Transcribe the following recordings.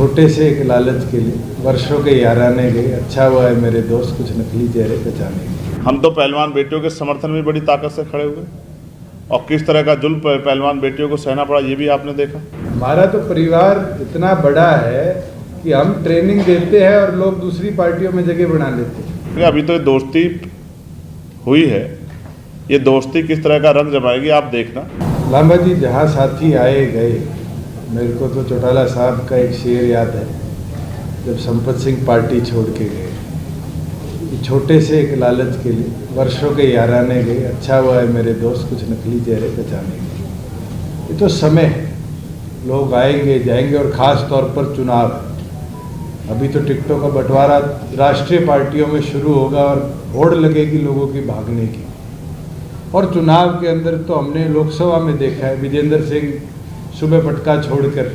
छोटे से एक लालच के लिए वर्षों के याराने गए। अच्छा हुआ है मेरे दोस्त कुछ नकली चेहरे पहचाने गए। हम तो पहलवान बेटियों के समर्थन में बड़ी ताकत से खड़े हुए और किस तरह का जुल्म पहलवान बेटियों को सहना पड़ा ये भी आपने देखा। हमारा तो परिवार इतना बड़ा है कि हम ट्रेनिंग देते हैं और लोग दूसरी पार्टियों में जगह बना लेते हैं। अभी तो ये दोस्ती हुई है, ये दोस्ती किस तरह का रंग जमाएगी आप देखना। लांबा जी जहाँ साथी आए गए, मेरे को तो चौटाला साहब का एक शेर याद है जब संपत सिंह पार्टी छोड़ के गए कि छोटे से एक लालच के लिए वर्षों के याराने गए। अच्छा हुआ है मेरे दोस्त कुछ नकली चेहरे पहचाने गए। ये तो समय है, लोग आएंगे जाएंगे और ख़ास तौर पर चुनाव। अभी तो टिकटों का बंटवारा राष्ट्रीय पार्टियों में शुरू होगा और होड़ लगेगी लोगों की भागने की। और चुनाव के अंदर तो हमने लोकसभा में देखा है, विजेंद्र सिंह सुबह पटका छोड़कर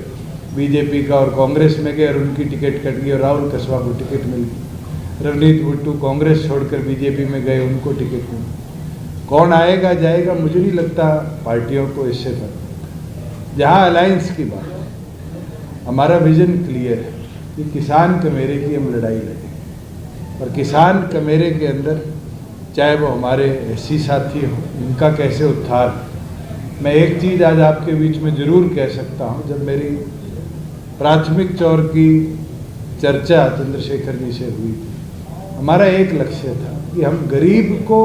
बीजेपी का और कांग्रेस में गए और उनकी टिकट कट गई और राहुल कसवा को टिकट मिल गई। रवनीत बिट्टू कांग्रेस छोड़कर बीजेपी में गए, उनको टिकट मिली। कौन आएगा जाएगा मुझे नहीं लगता पार्टियों को इससे फर्क। जहाँ अलायंस की बात है, हमारा विजन क्लियर है कि किसान कमेरे की हम लड़ाई लड़ेंगे और किसान कमेरे के अंदर चाहे वो हमारे एससी साथी हो, इनका कैसे उत्थान। मैं एक चीज़ आज आपके बीच में ज़रूर कह सकता हूँ, जब मेरी प्राथमिक चौर की चर्चा चंद्रशेखर जी से हुई, हमारा एक लक्ष्य था कि हम गरीब को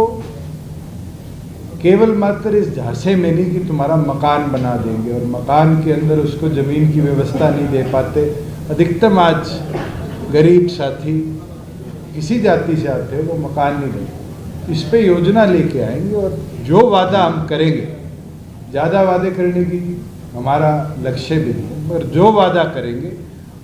केवल मात्र इस झांसे में नहीं कि तुम्हारा मकान बना देंगे और मकान के अंदर उसको ज़मीन की व्यवस्था नहीं दे पाते। अधिकतम आज गरीब साथी किसी जाति से आते हैं वो मकान नहीं देते। इस पे योजना लेके आएंगे और जो वादा हम करेंगे, ज़्यादा वादे करने की हमारा लक्ष्य भी नहीं, पर जो वादा करेंगे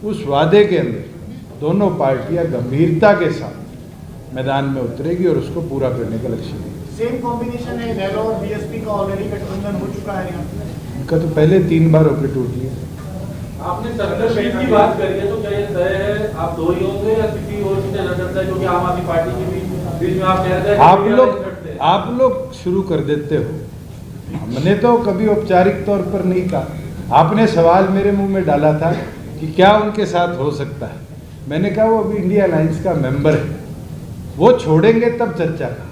उस वादे के अंदर दोनों पार्टियां गंभीरता के साथ मैदान में उतरेगी और उसको पूरा करने का लक्ष्य है। सेम कॉम्बिनेशन है नेहरू और बीएसपी का, ऑलरेडी गठबंधन हो चुका है यहाँ। इनका तो पहले 3 बार होकर टूट लिया। आपने सर्कल की बात करी है तो क्या ये तय है आप दो ही होंगे या किसी और से नजर करता है, क्योंकि आम आदमी पार्टी के बीच में आप कह रहे हैं आप लोग शुरू कर देते हो। हमने तो कभी औपचारिक तौर पर नहीं कहा। आपने सवाल मेरे मुंह में डाला था कि क्या उनके साथ हो सकता है। मैंने कहा वो अभी इंडिया अलायंस का मेंबर है, वो छोड़ेंगे तब चर्चा का।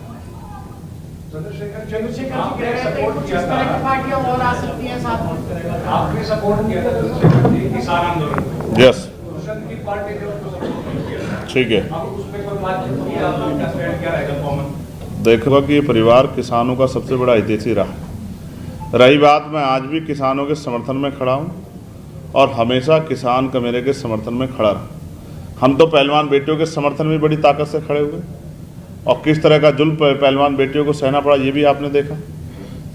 चंद्रशेखर जी कह रहे थे कुछ इस तरह की पार्टियां और आ सकती हैं साथ में। आपने सपोर्ट किया था चंद्रशेखर जी किसान आंदोलन को। यस की पार्टी ने उसको सपोर्ट नहीं किया। ठीक है, अब उस पे कोई बात नहीं, आपका स्टैंड क्या रहेगा कॉमन। देखोगा कि ये परिवार किसानों का सबसे बड़ा हितैषी रहा। रही बात, मैं आज भी किसानों के समर्थन में खड़ा हूँ और हमेशा किसान कमेरे के समर्थन में खड़ा रहा। हम तो पहलवान बेटियों के समर्थन में बड़ी ताकत से खड़े हुए और किस तरह का जुल्म पहलवान बेटियों को सहना पड़ा ये भी आपने देखा।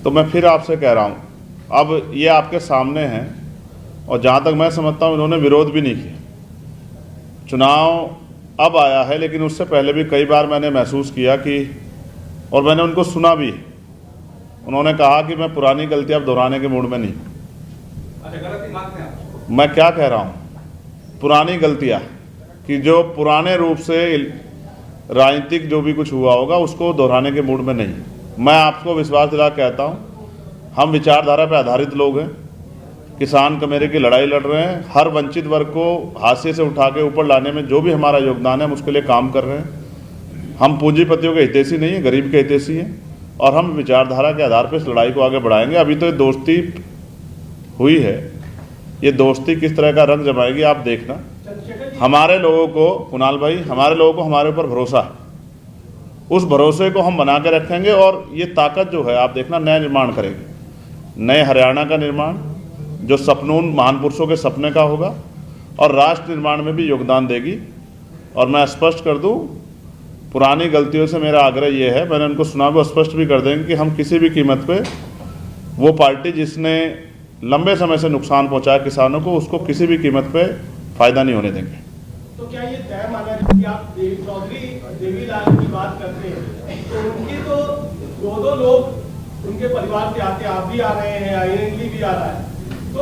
तो मैं फिर आपसे कह रहा हूँ, अब ये आपके सामने हैं और जहाँ तक मैं समझता हूँ इन्होंने विरोध भी नहीं किया। चुनाव अब आया है, लेकिन उससे पहले भी कई बार मैंने महसूस किया कि, और मैंने उनको सुना भी, उन्होंने कहा कि मैं पुरानी गलतियाँ अब दोहराने के मूड में नहीं। अच्छा, गलती मानते हैं? मैं क्या कह रहा हूँ, पुरानी गलतियाँ कि जो पुराने रूप से राजनीतिक जो भी कुछ हुआ होगा उसको दोहराने के मूड में नहीं। मैं आपको विश्वास दिला कहता हूँ, हम विचारधारा पर आधारित लोग हैं, किसान कमेरे की लड़ाई लड़ रहे हैं। हर वंचित वर्ग को हाशिए से उठा के ऊपर लाने में जो भी हमारा योगदान है हम उसके लिए काम कर रहे हैं। हम पूंजीपतियों के हितैषी नहीं हैं, गरीब के हितैषी हैं और हम विचारधारा के आधार पर इस लड़ाई को आगे बढ़ाएंगे। अभी तो ये दोस्ती हुई है, ये दोस्ती किस तरह का रंग जमाएगी आप देखना। हमारे लोगों को, कुणाल भाई, हमारे लोगों को हमारे ऊपर भरोसा है, उस भरोसे को हम बना के रखेंगे और ये ताकत जो है आप देखना नया निर्माण करेगी। नए हरियाणा का निर्माण जो सपनून महान पुरुषों के सपने का होगा और राष्ट्र निर्माण में भी योगदान देगी। और मैं स्पष्ट कर दूं, पुरानी गलतियों से मेरा आग्रह ये है, मैंने उनको सुना भी, स्पष्ट भी कर देंगे कि हम किसी भी कीमत पे वो पार्टी जिसने लंबे समय से नुकसान पहुंचाया किसानों को, उसको किसी भी कीमत पे फ़ायदा नहीं होने देंगे। तो क्या ये तय माना कि आप चौधरी देवीलाल की बात करते हैं तो उनके तो दो लोग उनके परिवार से आते, आप भी आ रहे हैं, आयरनली भी आ रहा है, तो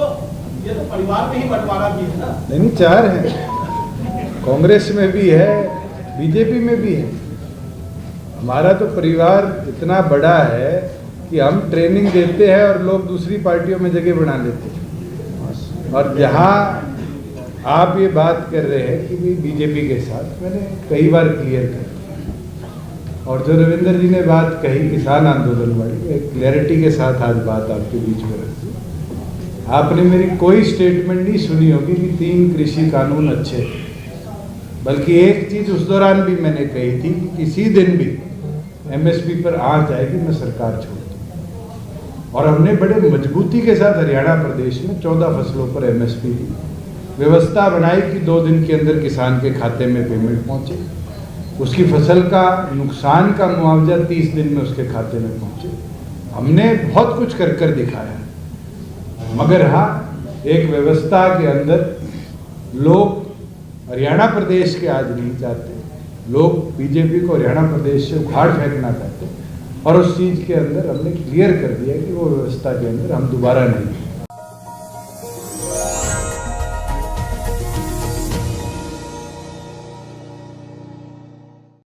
ये तो परिवार में ही बंटवारा भी है ना। नहीं, 4 हैं, कांग्रेस में भी है, बीजेपी में भी है। हमारा तो परिवार इतना बड़ा है कि हम ट्रेनिंग देते हैं और लोग दूसरी पार्टियों में जगह बना लेते हैं। और जहाँ आप ये बात कर रहे हैं कि भी बीजेपी के साथ, मैंने कई बार क्लियर कर, और जो रविंदर जी ने बात कही किसान आंदोलन वाली, एक क्लैरिटी के साथ आज बात आपके बीच में रखी। आपने मेरी कोई स्टेटमेंट नहीं सुनी होगी कि 3 कृषि कानून अच्छे थे, बल्कि एक चीज उस दौरान भी मैंने कही थी कि किसी दिन भी एमएसपी पर आंच आएगी मैं सरकार छोड़ दूँ। और हमने बड़े मजबूती के साथ हरियाणा प्रदेश में 14 फसलों पर एमएसपी की व्यवस्था बनाई कि 2 दिन के अंदर किसान के खाते में पेमेंट पहुंचे, उसकी फसल का नुकसान का मुआवजा 30 दिन में उसके खाते में पहुंचे। हमने बहुत कुछ कर दिखाया, मगर हाँ, एक व्यवस्था के अंदर लोग हरियाणा प्रदेश के आज नहीं चाहते, लोग बीजेपी को हरियाणा प्रदेश से उखाड़ फेंकना चाहते, और उस चीज़ के अंदर हमने क्लियर कर दिया कि वो व्यवस्था के अंदर हम दोबारा नहीं